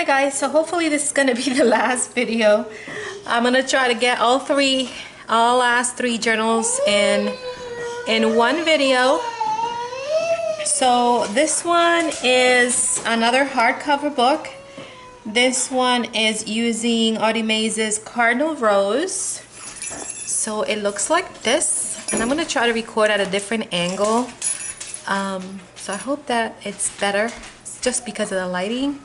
Hi guys, so hopefully this is gonna be the last video. I'm gonna try to get all last three journals in one video. So this one is another hardcover book. This one is using Audie Mays' Cardinal Rose. So it looks like this, and I'm gonna try to record at a different angle. So I hope that it's better, just because of the lighting.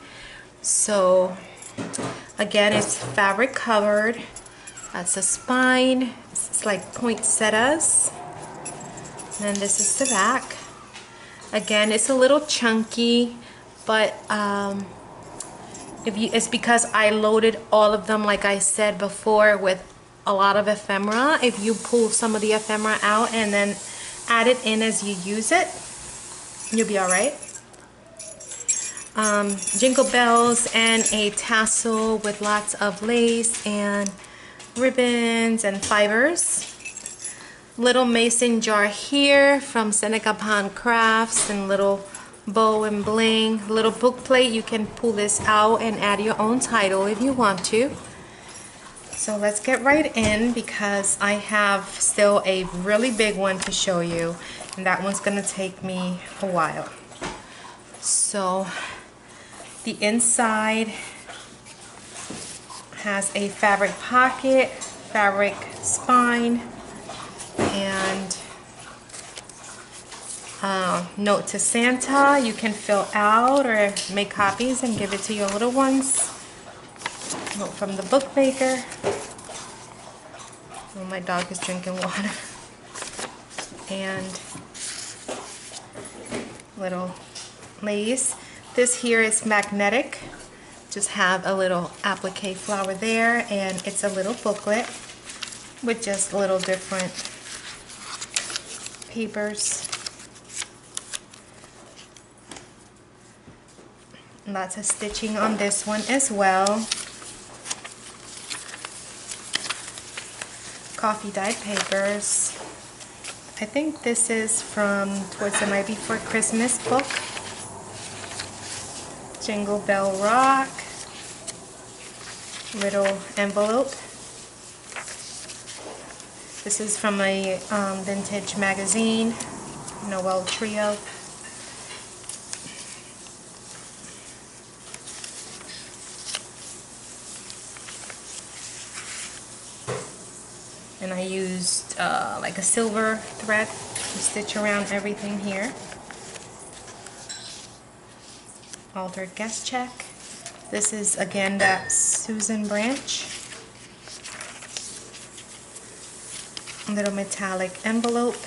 So again, it's fabric covered. That's the spine. It's like poinsettias. And then this is the back. Again, it's a little chunky, but it's because I loaded all of them, like I said before, with a lot of ephemera. If you pull some of the ephemera out and then add it in as you use it, you'll be all right. Jingle bells and a tassel with lots of lace and ribbons and fibers. Little mason jar here from Seneca Pond Crafts, and little bow and bling. Little book plate. You can pull this out and add your own title if you want to. So let's get right in, because I have still a really big one to show you, and that one's gonna take me a while. So the inside has a fabric pocket, fabric spine, and note to Santa. You can fill out or make copies and give it to your little ones. Note from the bookmaker. Oh, my dog is drinking water. And little lace. This here is magnetic. Just have a little applique flower there, and it's a little booklet with just little different papers. Lots of stitching on this one as well. Coffee dyed papers. I think this is from Towards the Night Before Christmas book. Jingle Bell Rock. Little envelope. This is from a vintage magazine, Noel Trio. And I used like a silver thread to stitch around everything here. Altered guest check. This is again that Susan branch. A little metallic envelope.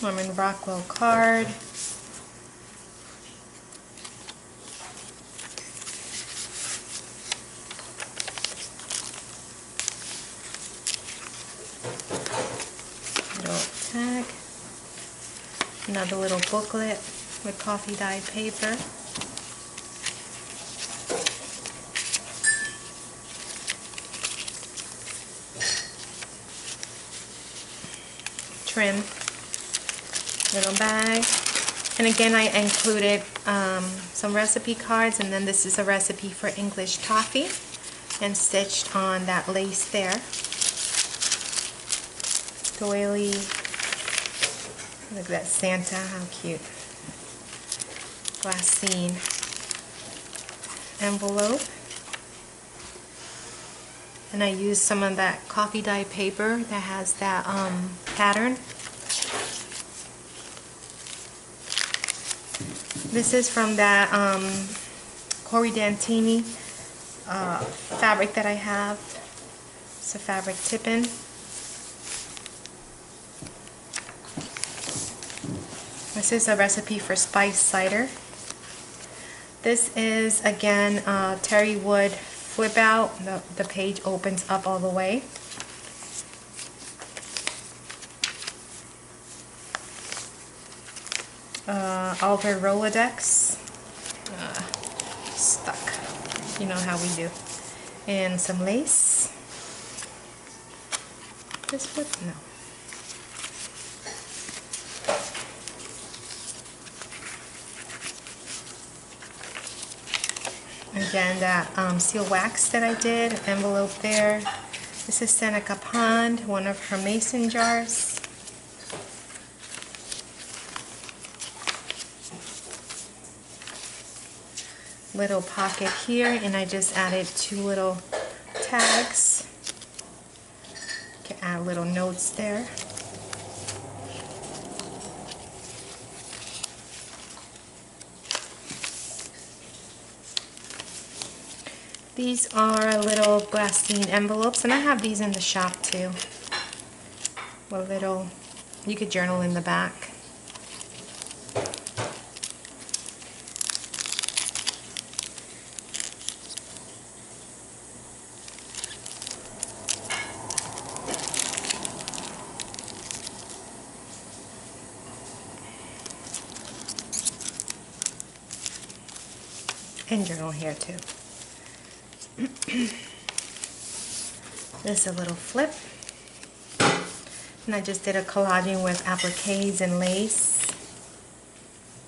Norman Rockwell card. Little tag. Another little booklet with coffee dyed paper. Trim, little bag, and again I included some recipe cards, and then this is a recipe for English toffee, and stitched on that lace there. Doily, look at that Santa, how cute. Glassine envelope. And I used some of that coffee dye paper that has that pattern. This is from that Corey Dantini fabric that I have. It's a fabric tip-in. This is a recipe for spiced cider. This is again terry wood flip out. The page opens up all the way. Altered Rolodex. Stuck. You know how we do. And some lace. This wood? No. Again, that seal wax that I did, envelope there. This is Seneca Pond, one of her mason jars. Little pocket here, and I just added 2 little tags. You can add little notes there. These are little glassine envelopes, and I have these in the shop too. A little, you could journal in the back. And journal here too. This is a little flip, and I just did a collaging with appliques and lace.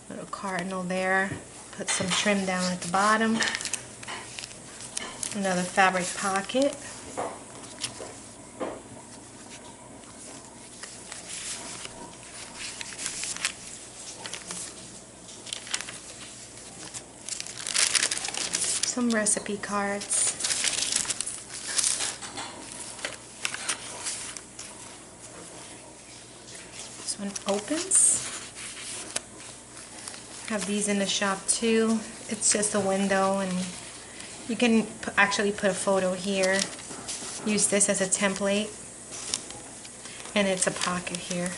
Little cardinal there. Put some trim down at the bottom. Another fabric pocket. Some recipe cards. This one opens. Have these in the shop too. It's just a window, and you can actually put a photo here. Use this as a template, and it's a pocket here.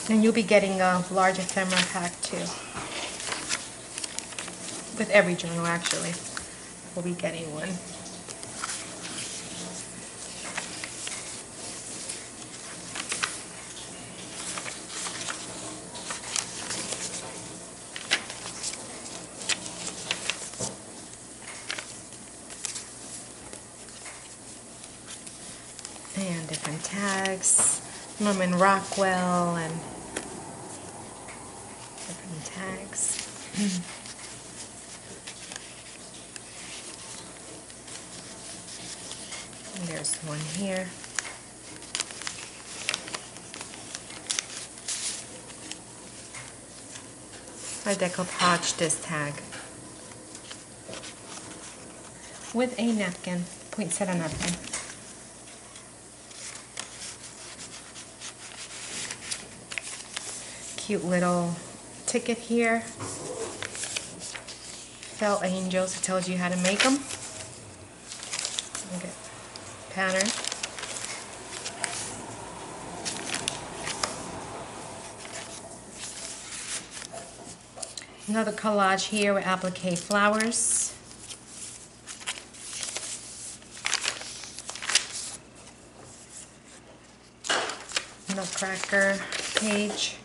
And you'll be getting a large ephemera pack too. With every journal, actually, we'll be getting one. And different tags, Norman Rockwell, and different tags. And there's one here. I decoupage this tag with a napkin, poinsettia napkin. Cute little ticket here. Felt angels, it tells you how to make them. Okay. Pattern. Another collage here with applique flowers. Nutcracker page.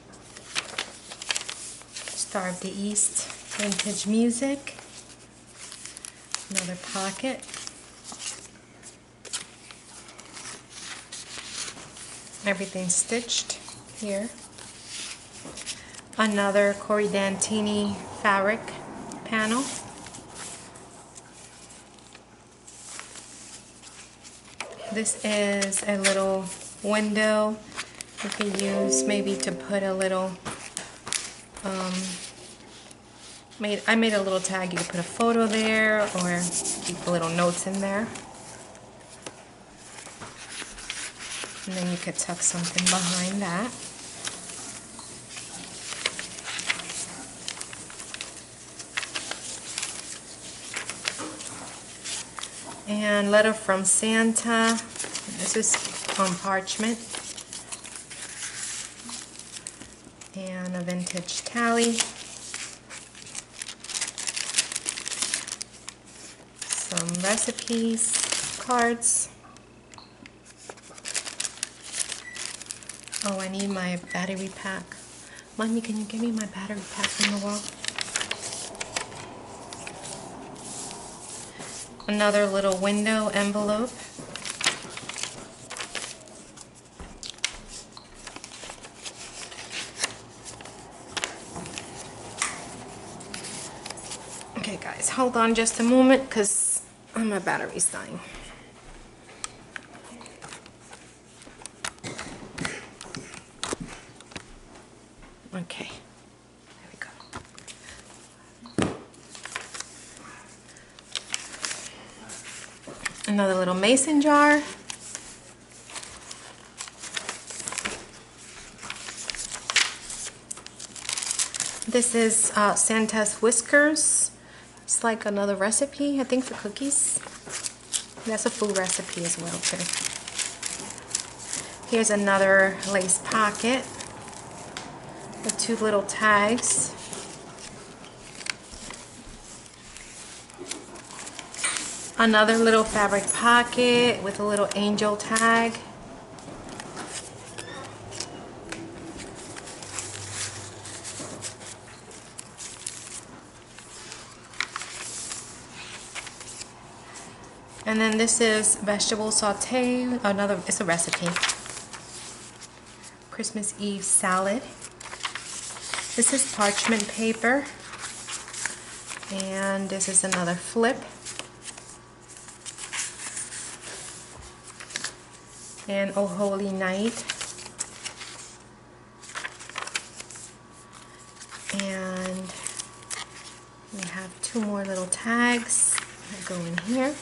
Star of the East, vintage music. Another pocket. Everything stitched here. Another Corey Dantini fabric panel. This is a little window you can use maybe to put a little, I made a little tag. You could put a photo there or keep little notes in there. And then you could tuck something behind that. And letter from Santa. This is on parchment. And a vintage tally. Some recipes, cards. Oh, I need my battery pack. Mommy, can you give me my battery pack from the wall? Another little window envelope. Okay guys, hold on just a moment because my battery's dying. Okay, there we go. Another little mason jar. This is Santa's whiskers. It's like another recipe, I think, for cookies. That's a food recipe as well too. Here's another lace pocket with 2 little tags. Another little fabric pocket with a little angel tag. And then this is vegetable saute, it's a recipe. Christmas Eve salad. This is parchment paper. And this is another flip. And Oh Holy Night. And we have 2 more little tags that go in here.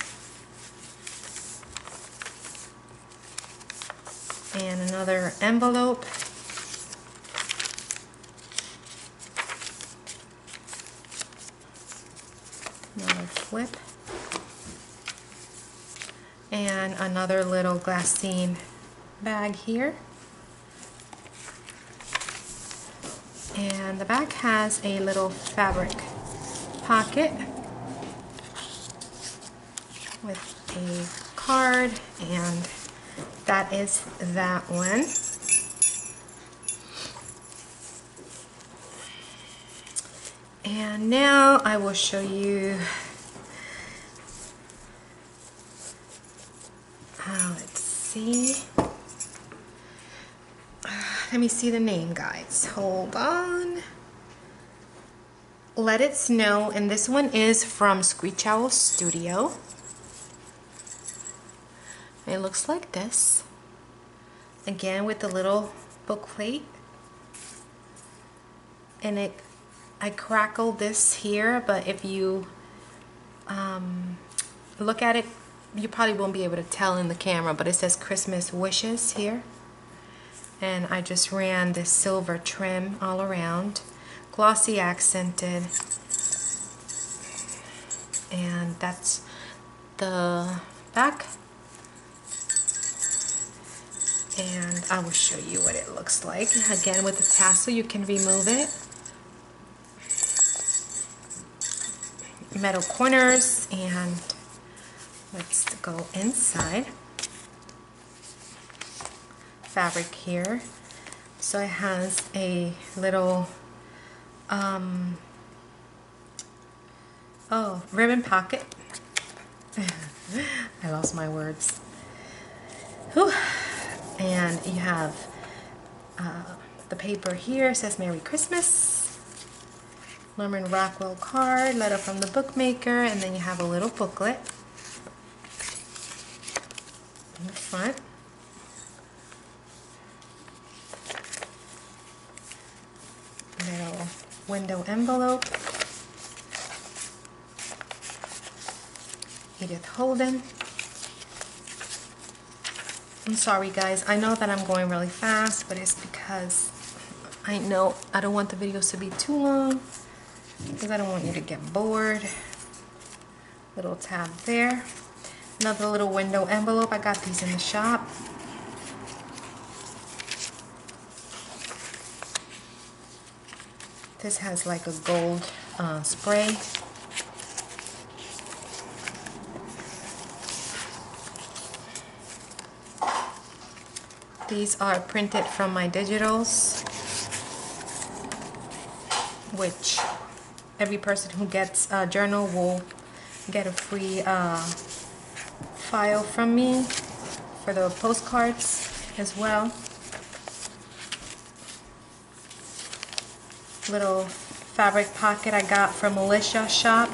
And another envelope. Another flip. And another little glassine bag here. And the back has a little fabric pocket with a card, and that is that one. And now I will show you, let's see, let me see the name, guys, hold on. Let It Snow, and this one is from Screech Owl Studio. It looks like this, again with the little book plate, and I crackled this here, but if you look at it, you probably won't be able to tell in the camera, but it says Christmas Wishes here, and I just ran this silver trim all around, glossy accented, and that's the back. And I will show you what it looks like. Again, with the tassel, you can remove it. Metal corners, and let's go inside. Fabric here. So it has a little ribbon pocket. I lost my words. Whew. And you have the paper here, says Merry Christmas, Norman Rockwell card, letter from the bookmaker, and then you have a little booklet in the front. Little window envelope. Edith Holden. I'm sorry guys, I know that I'm going really fast, but it's because I know I don't want the videos to be too long, because I don't want you to get bored. Little tab there. Another little window envelope. I got these in the shop. This has like a gold spray. These are printed from my digitals, which every person who gets a journal will get a free file from me for the postcards as well. Little fabric pocket I got from Alishas shop.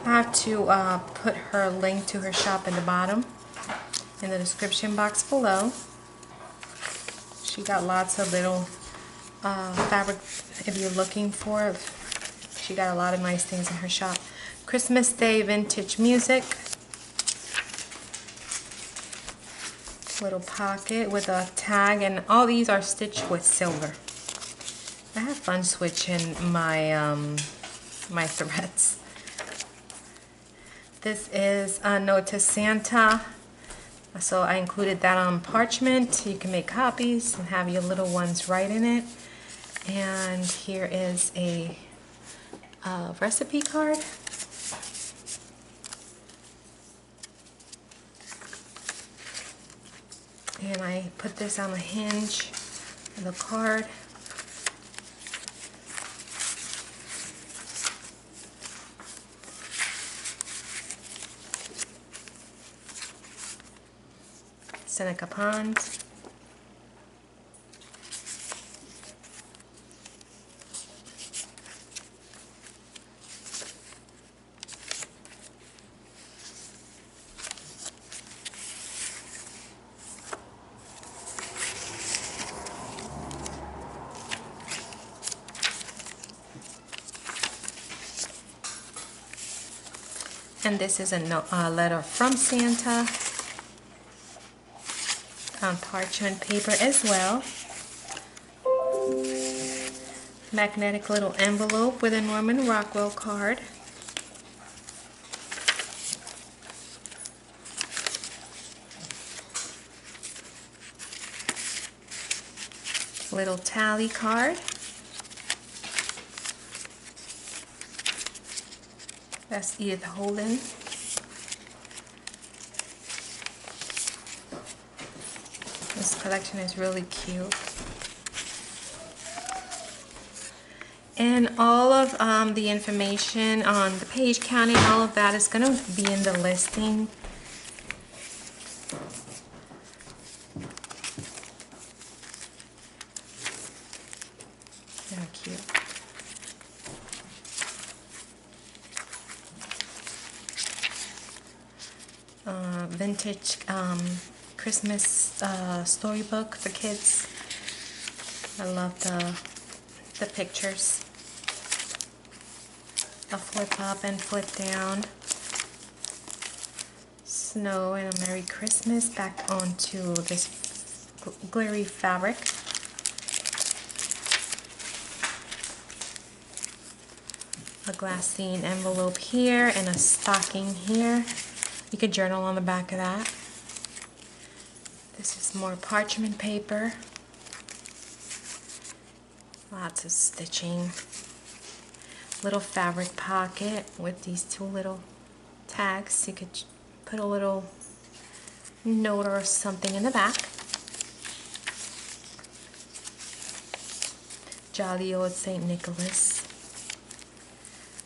have to put her link to her shop in the bottom in the description box below. She got lots of little fabric if you're looking for. She got a lot of nice things in her shop. Christmas Day vintage music. Little pocket with a tag, and all these are stitched with silver. I have fun switching my my threads. This is a note to Santa, so I included that on parchment. You can make copies and have your little ones write in it. And here is a recipe card. And I put this on the hinge of the card. Seneca Ponds. And this is a letter from Santa on parchment paper as well. Magnetic little envelope with a Norman Rockwell card. Little tally card. That's Edith Holden. This collection is really cute. And all of the information on the page counting, all of that is going to be in the listing. Very cute. Vintage Christmas storybook for kids. I love the pictures. A flip up and flip down. Snow and a Merry Christmas back onto this glittery fabric. A glassine envelope here and a stocking here. You could journal on the back of that. This is more parchment paper. Lots of stitching. Little fabric pocket with these two little tags. You could put a little note or something in the back. Jolly old St. Nicholas.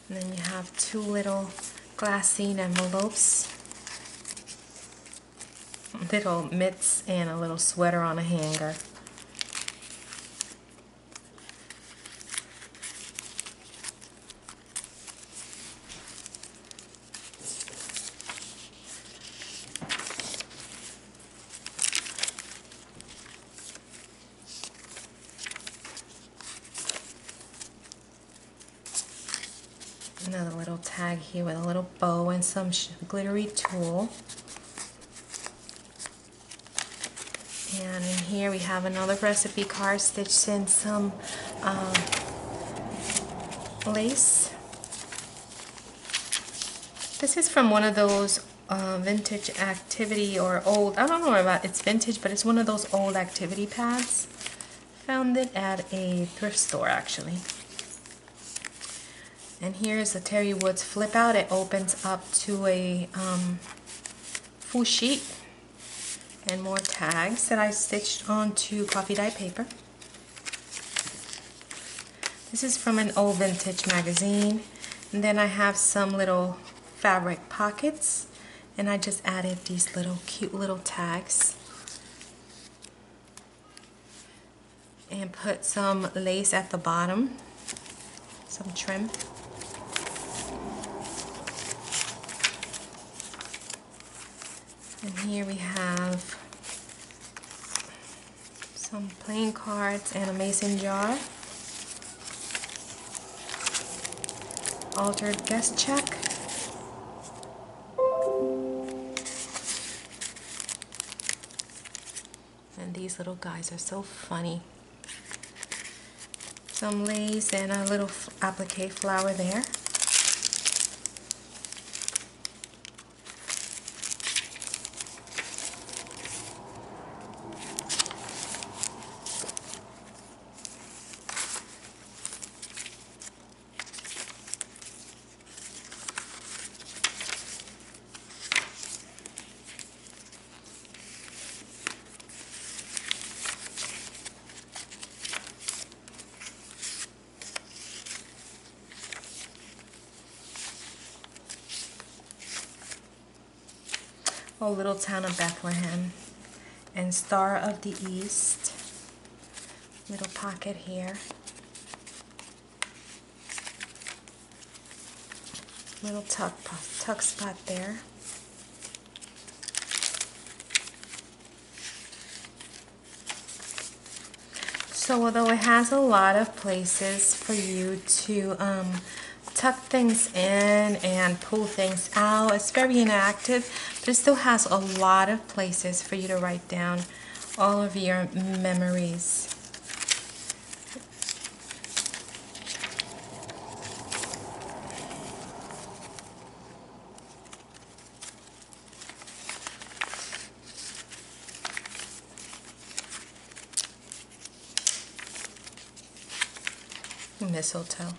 And then you have two little glassine envelopes. Little mitts and a little sweater on a hanger. Another little tag here with a little bow and some glittery tulle. And in here we have another recipe card stitched in some lace. This is from one of those vintage activity or old, I don't know about it's vintage, but it's one of those old activity pads. Found it at a thrift store actually. And here's a Terry Woods flip out. It opens up to a full sheet. And more tags that I stitched onto coffee dye paper. This is from an old vintage magazine. And then I have some little fabric pockets. And I just added these little cute little tags. And put some lace at the bottom. Some trim. And here we have some playing cards and a mason jar. Altered guest check. And these little guys are so funny. Some lace and a little applique flower there. Oh, Little Town of Bethlehem and Star of the East. Little pocket here. Little tuck spot there. So although it has a lot of places for you to tuck things in and pull things out, it's very interactive, but it still has a lot of places for you to write down all of your memories. Mistletoe.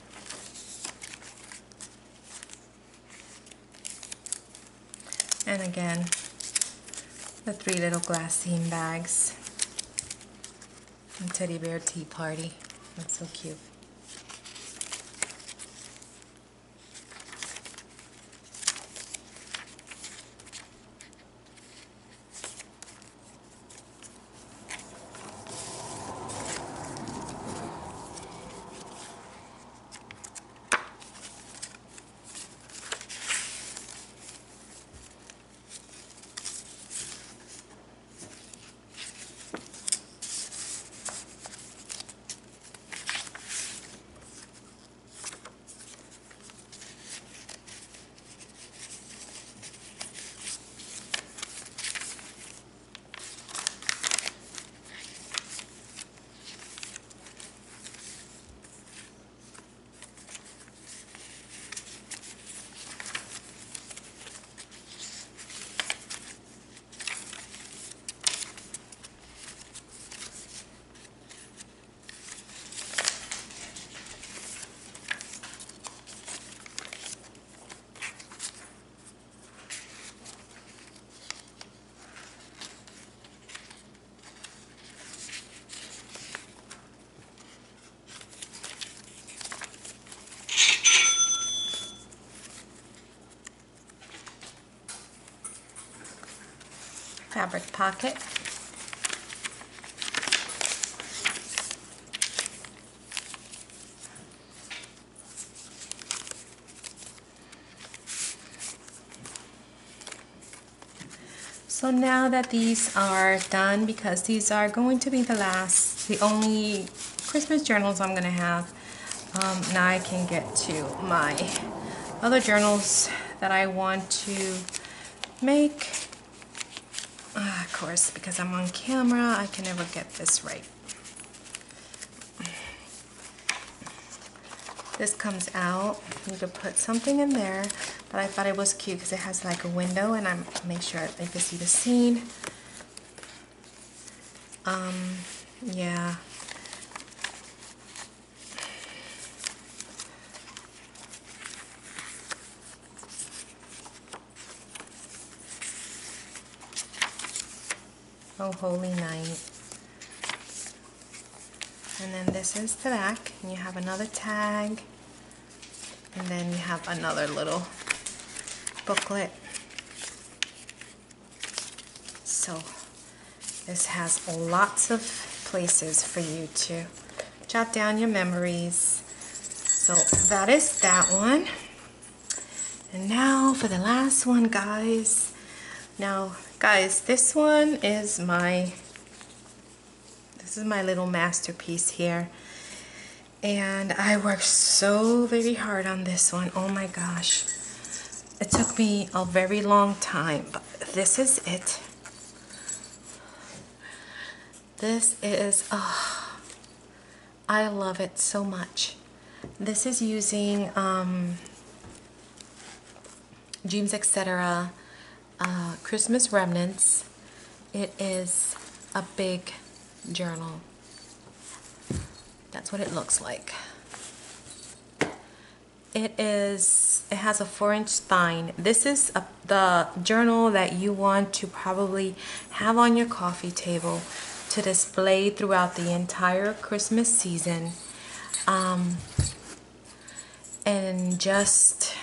And again, the 3 little glassine bags. And teddy bear tea party. That's so cute. Fabric pocket. So now that these are done, because these are going to be the only Christmas journals I'm going to have, now I can get to my other journals that I want to make. Of course, because I'm on camera, I can never get this right. This comes out. You could put something in there, but I thought it was cute because it has like a window, and I make sure they can see the scene. Yeah. Oh, Holy Night. And then this is the back, and you have another tag, and then you have another little booklet. So this has lots of places for you to jot down your memories. So that is that one. And now for the last one, guys. Now, guys, this one is my little masterpiece here. And I worked so very hard on this one. Oh my gosh. It took me a very long time, but this is it. This is, oh, I love it so much. This is using Dreams Etc. Christmas Remnants. It is a big journal. That's what it looks like. It has a 4-inch spine. This is the journal that you want to probably have on your coffee table to display throughout the entire Christmas season. And just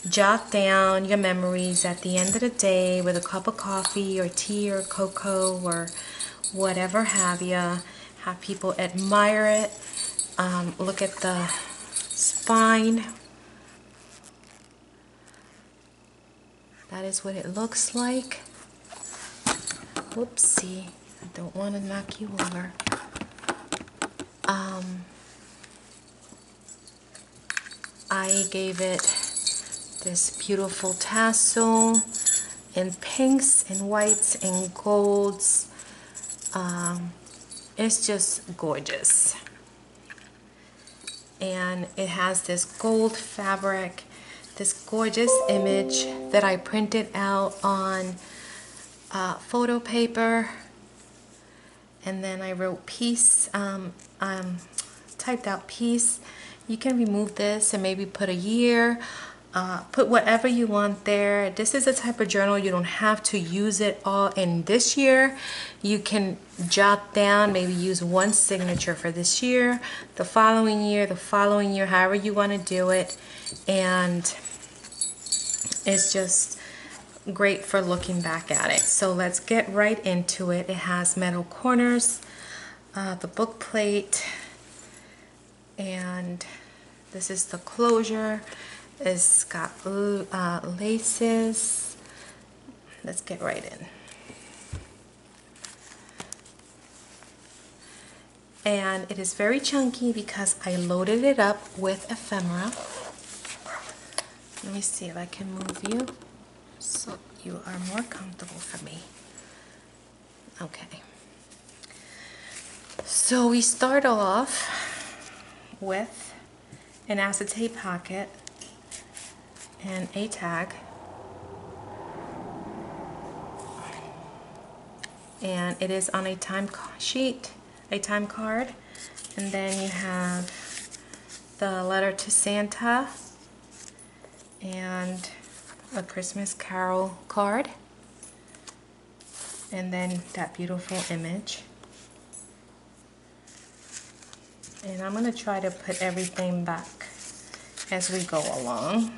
jot down your memories at the end of the day with a cup of coffee or tea or cocoa or whatever have you. Have people admire it. Look at the spine. That is what it looks like. Whoopsie, I don't want to knock you over. I gave it this beautiful tassel in pinks and whites and golds. It's just gorgeous. And it has this gold fabric, this gorgeous image that I printed out on photo paper, and then I wrote peace, typed out peace. You can remove this and maybe put a year, put whatever you want there. This is a type of journal you don't have to use it all in this year. You can jot down, maybe use one signature for this year, the following year, however you want to do it. And it's just great for looking back at it. So let's get right into it. It has metal corners, the book plate, and this is the closure. It's got laces. Let's get right in. And it is very chunky because I loaded it up with ephemera. Let me see if I can move you so you are more comfortable for me. Okay. So we start off with an acetate pocket and a tag, and it is on a time sheet, a time card, and then you have the letter to Santa and a Christmas Carol card, and then that beautiful image. And I'm going to try to put everything back as we go along.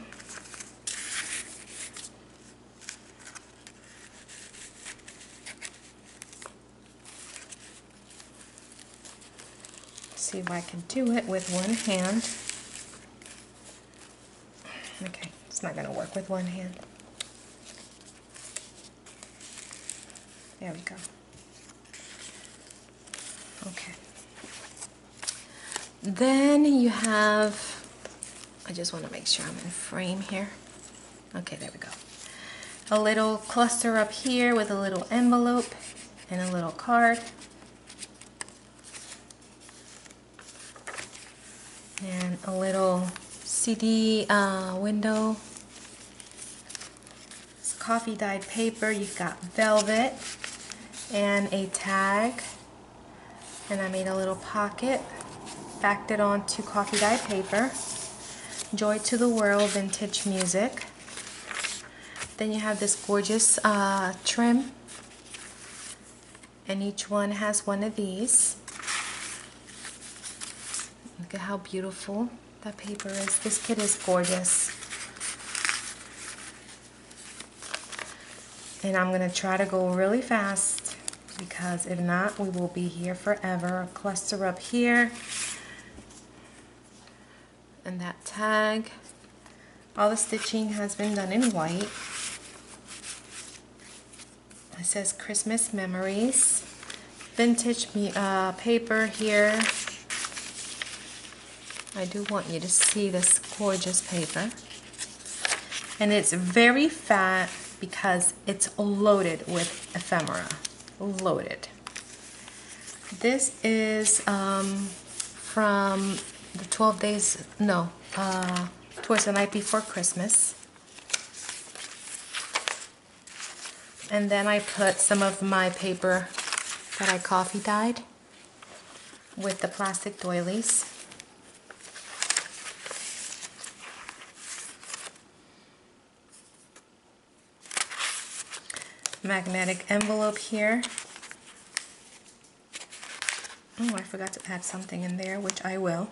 See if I can do it with one hand. Okay, it's not going to work with one hand. There we go. Okay. Then you have, I just want to make sure I'm in frame here. Okay, there we go. A little cluster up here with a little envelope and a little card. And a little CD window. It's coffee dyed paper. You've got velvet and a tag. And I made a little pocket. Backed it onto coffee dyed paper. Joy to the World vintage music. Then you have this gorgeous trim, and each one has one of these. Look at how beautiful that paper is. This kit is gorgeous. And I'm going to try to go really fast because if not, we will be here forever. A cluster up here. And that tag. All the stitching has been done in white. It says Christmas Memories. Vintage paper here. I do want you to see this gorgeous paper. And it's very fat because it's loaded with ephemera. Loaded. This is from the 12 days, no, towards the night before Christmas. And then I put some of my paper that I coffee dyed with the plastic doilies. Magnetic envelope here. Oh, I forgot to add something in there, which I will.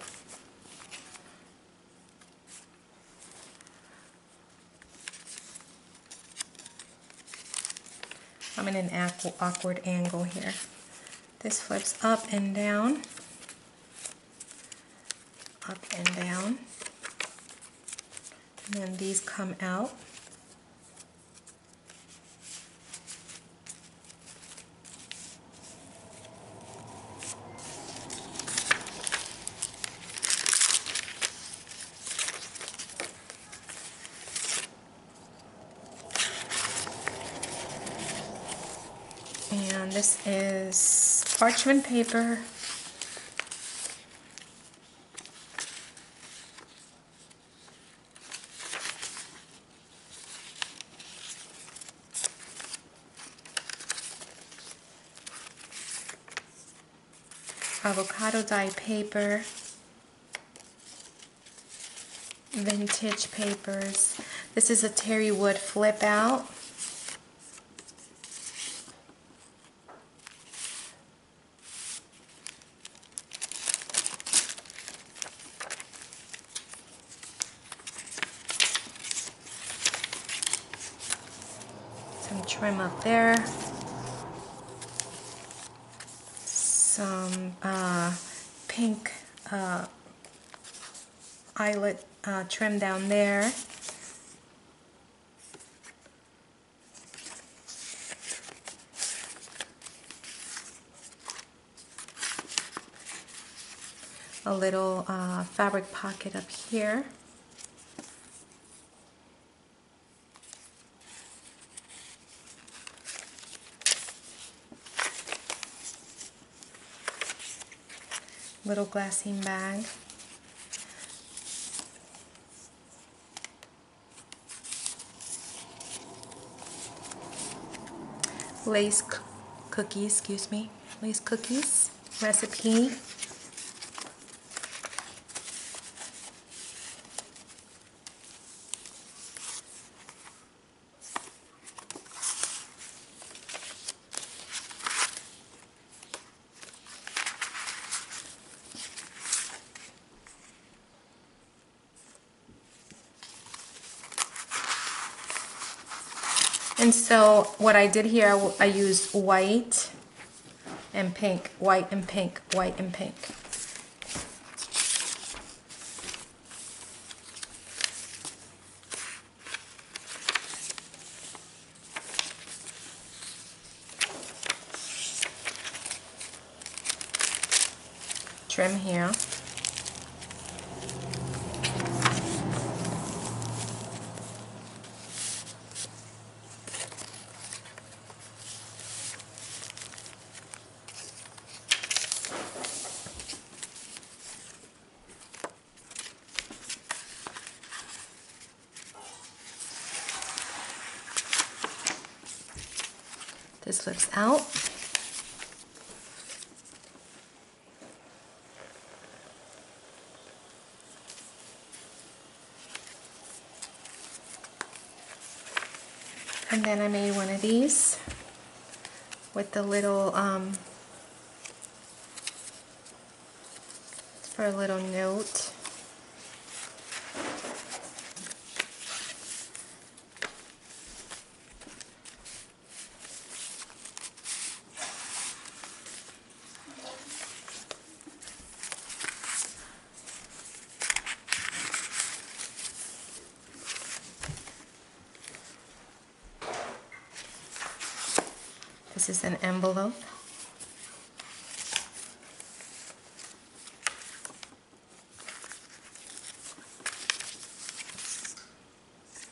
I'm in an awkward angle here. This flips up and down. Up and down. And then these come out. And this is parchment paper. Avocado dye paper. Vintage papers. This is a terry wood flip out. Some trim up there. Some pink eyelet trim down there. A little fabric pocket up here. Little glassine bag. Lace cookies, excuse me. Lace cookies recipe. And so what I did here, I used white and pink, white and pink, white and pink. Trim here. This flips out. And then I made one of these with the little, for a little note. This is an envelope.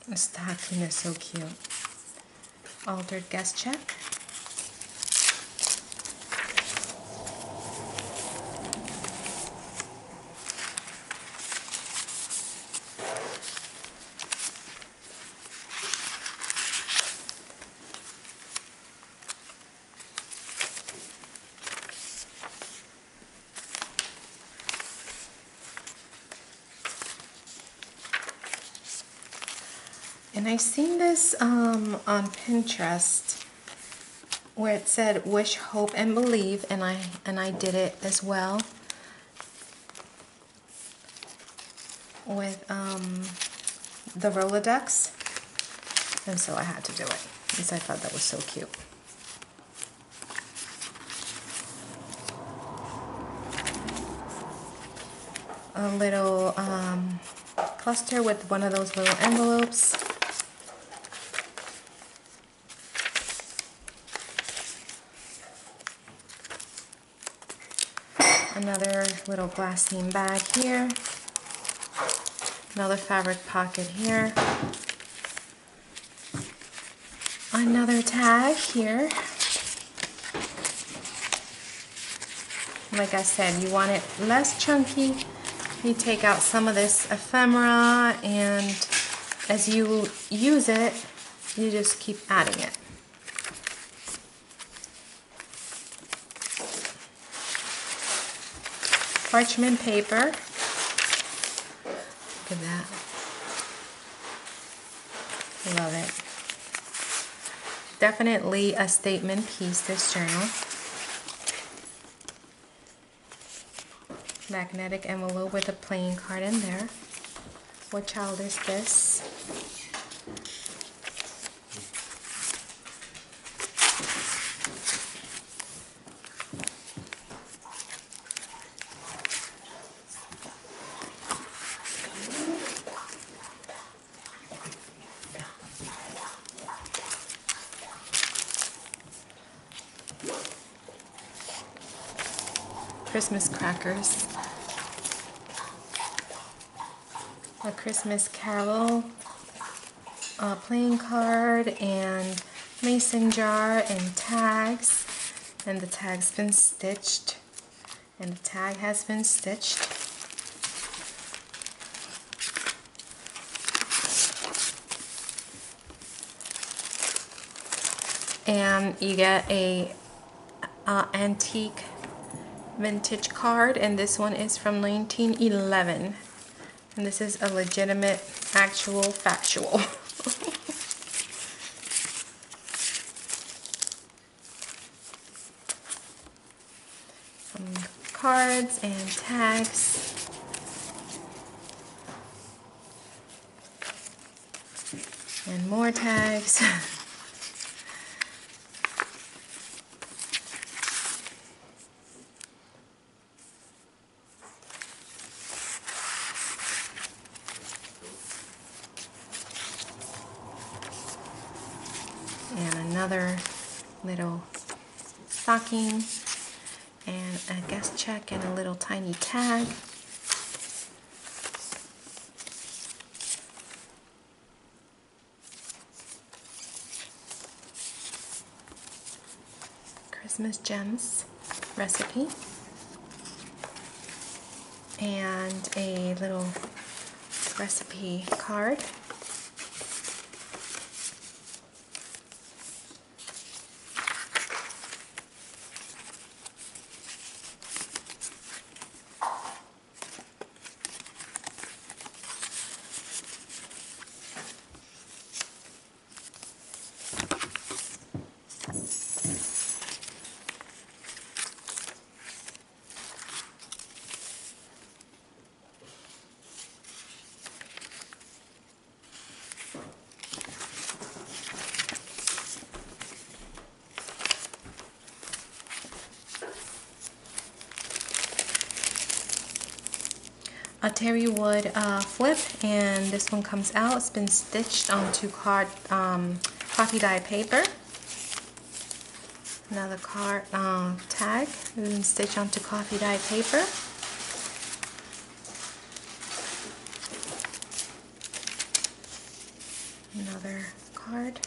The stocking is so cute. Altered guest check. And I seen this on Pinterest where it said wish, hope, and believe, and I did it as well with the Rolodex, and so I had to do it because I thought that was so cute. A little cluster with one of those little envelopes. Another little glassine bag here. Another fabric pocket here. Another tag here. Like I said, you want it less chunky. You take out some of this ephemera, and as you use it, you just keep adding it. Parchment paper. Look at that. Love it. Definitely a statement piece, this journal. Magnetic envelope with a playing card in there. What child is this? Christmas crackers. A Christmas Carol playing card and mason jar and tags, and the tag's been stitched, and the tag has been stitched. And you get a antique vintage card, and this one is from 1911. And this is a legitimate, actual, factual. Some cards and tags. And more tags. And another little stocking and a guest check and a little tiny tag. Christmas gems recipe and a little recipe card. A terry wood flip, and this one comes out. It's been stitched onto coffee dye paper. Another card tag and stitch onto coffee dye paper. Another card.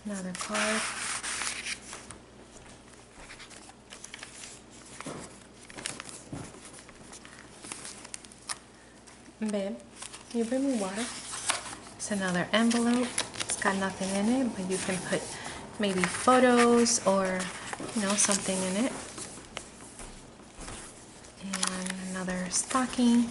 Another card. Babe, you bring me water? It's another envelope. It's got nothing in it, but you can put maybe photos or, you know, something in it. And another stocking.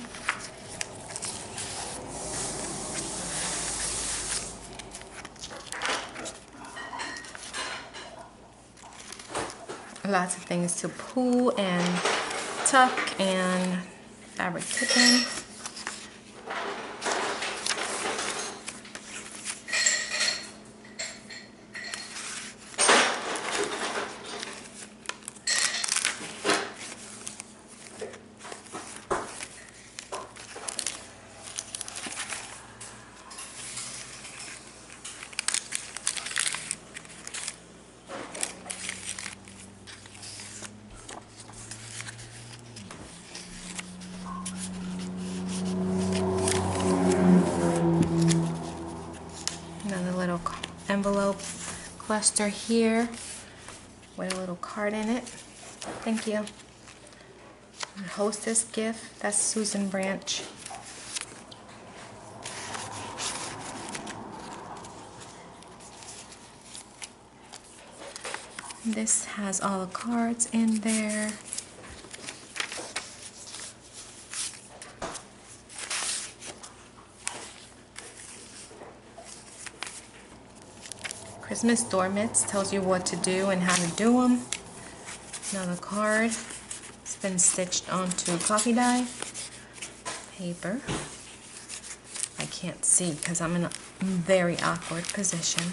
Lots of things to pull and tuck and fabric tipping. Envelope cluster here with a little card in it. Thank you. And hostess gift, that's Susan Branch. This has all the cards in there. Christmas door mitts tells you what to do and how to do them. Another card. It's been stitched onto coffee dye paper. I can't see because I'm in a very awkward position.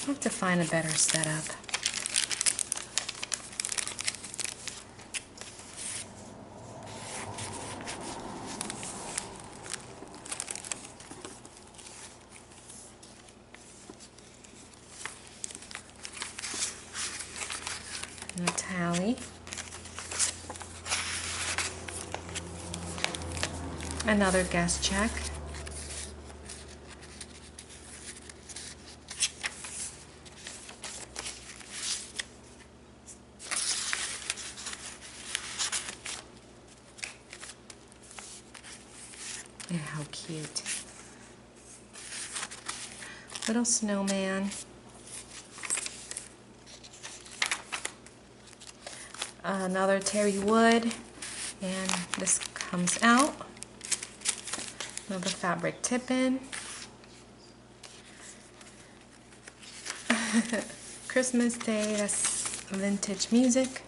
I have to find a better setup. And a tally. Another guest check. And how cute. Little snowman. Another terry wood, and this comes out. Another fabric tip-in. Christmas Day, that's vintage music.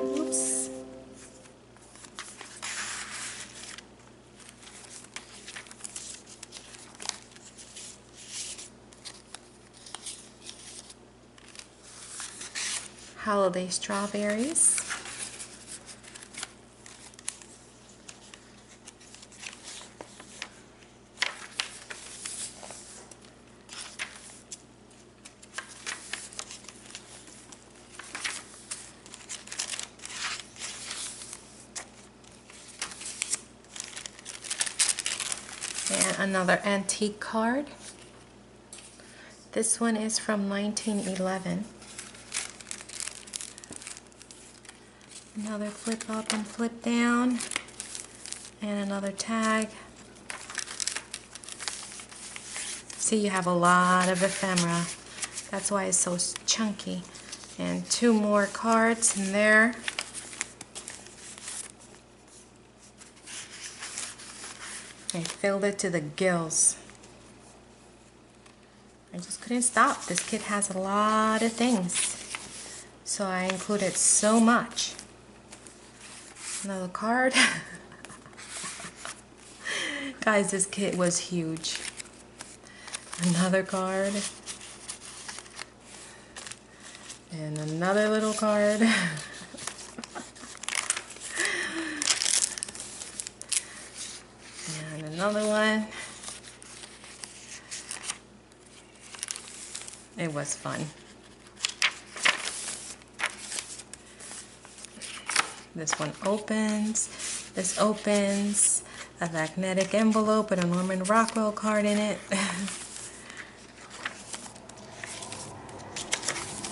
Oops. Holiday strawberries. And another antique card. This one is from 1911. Another flip up and flip down, and another tag. See, you have a lot of ephemera. That's why it's so chunky. And two more cards in there. I filled it to the gills. I just couldn't stop. This kit has a lot of things, so I included so much. Another card. Guys, this kit was huge. Another card. And another little card. And another one. It was fun. This one opens. This opens. A magnetic envelope with a Norman Rockwell card in it.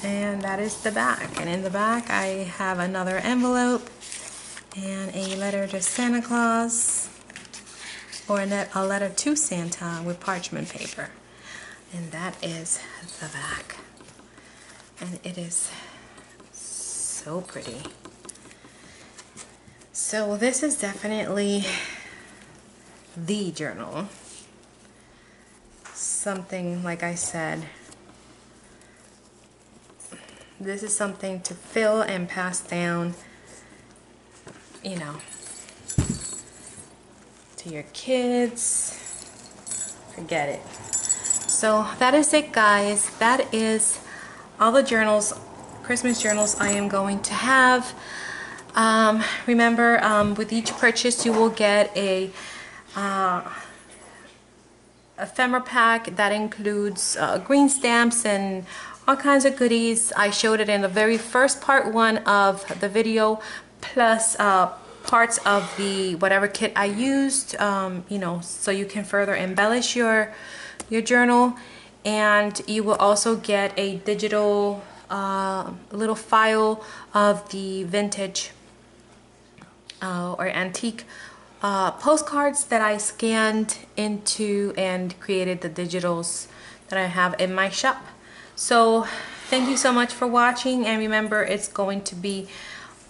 And that is the back. And in the back I have another envelope and a letter to Santa Claus, or a letter to Santa with parchment paper. And that is the back. And it is so pretty. So this is definitely the journal. Something, like I said, this is something to fill and pass down, you know, to your kids. Forget it. So that is it, guys. That is all the journals, Christmas journals I am going to have. Remember, with each purchase you will get a ephemera pack that includes green stamps and all kinds of goodies. I showed it in the very first part one of the video, plus parts of the whatever kit I used, you know, so you can further embellish your journal. And you will also get a digital little file of the vintage or antique postcards that I scanned into and created the digitals that I have in my shop. So thank you so much for watching, and remember, it's going to be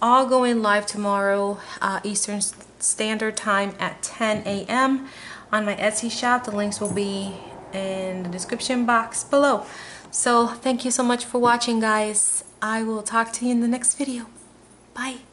all going live tomorrow Eastern Standard Time at 10 a.m. on my Etsy shop. The links will be in the description box below. So thank you so much for watching, guys. I will talk to you in the next video. Bye.